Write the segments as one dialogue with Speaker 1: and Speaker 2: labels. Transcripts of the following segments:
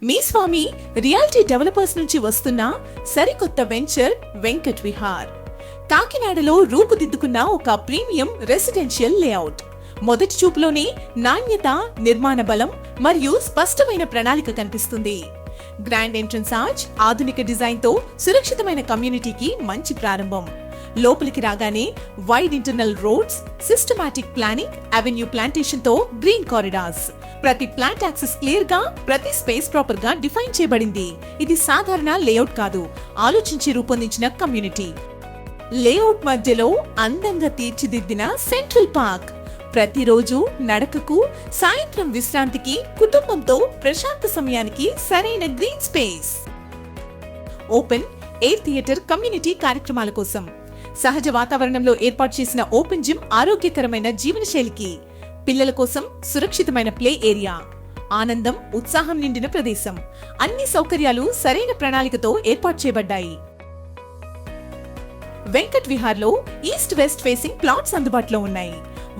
Speaker 1: మీ స్వామి reality developers నుంచి వస్తున్న సరికొత్త వెంచర్ వెంకట్ విహార్. కాకినాడలో రూపుదిద్దుకున్న ఒక ప్రీమియం రెసిడెన్షియల్ లేఅవుట్. మొదటి చూపులోనే నాణ్యత, నిర్మాణ బలం మరియు స్పష్టమైన ప్రణాళిక కనిపిస్తుంది. గ్రాండ్ ఎంట్రన్స్ ఆర్చ్, ఆధునిక డిజైన్ తో సురక్షితమైన కమ్యూనిటీకి మంచి ప్రారంభం. లోపలికి రాగానే wide internal roads, systematic planning, avenue plantation తో గ్రీన్ కారిడార్స్. ప్రతి ప్లాంట్ యాక్సెస్ క్లియర్ గా, ప్రతి స్పేస్ ప్రాపర్ గా డిఫైన్ చేయబడింది. ఇది సాధారణ లేఅవుట్ కాదు, ఆలోచించి రూపొందించిన కమ్యూనిటీ. లేఅవుట్ మధ్యలో అందంగా తీర్చిదిద్దిన సెంట్రల్ పార్క్. ప్రతిరోజు నడకకు, సాయంత్రం విశ్రాంతికి, కుటుంబంతో ప్రశాంత సమయానికి సరైన green space. Open air theatre community కార్యక్రమాల కోసం. సహజ వాతావరణంలో ఏర్పాటు చేసిన ఓపెన్ జిమ్ ఆరోగ్యకరమైన జీవనశైలికి. పిల్లల కోసం సురక్షితమైన ప్లే ఏరియా. ఆనందం, ఉత్సాహం నిండిన ప్రదేశం. అన్ని సౌకర్యాలు సరైన ప్రణాళికతో ఏర్పాటు చేయబడ్డాయి. వెంకట్ విహార్ లో ఈస్ట్ వెస్ట్ ఫేసింగ్ ప్లాట్స్ అందుబాటులో ఉన్నాయి.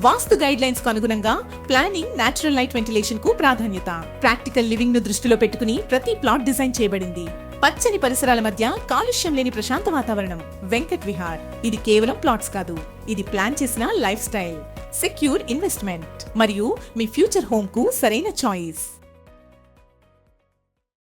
Speaker 1: వాస్తు గైడ్ లైన్స్ కు అనుగుణంగా ప్లానింగ్, నేచురల్ లైట్ వెంటిలేషన్ కు ప్రాధాన్యత. ప్రాక్టికల్ లివింగ్ ను దృష్టిలో పెట్టుకుని ప్రతి ప్లాట్ డిజైన్ చేయబడింది. పచ్చని పరిసరాల మధ్య కాలుష్యం లేని ప్రశాంత వాతావరణం. వెంకట్ విహార్. ఇది కేవలం ప్లాట్స్ కాదు, ఇది ప్లాన్ చేసిన లైఫ్ స్టైల్, సెక్యూర్ ఇన్వెస్ట్మెంట్ మరియు మీ ఫ్యూచర్ హోమ్ కు సరైన చాయిస్.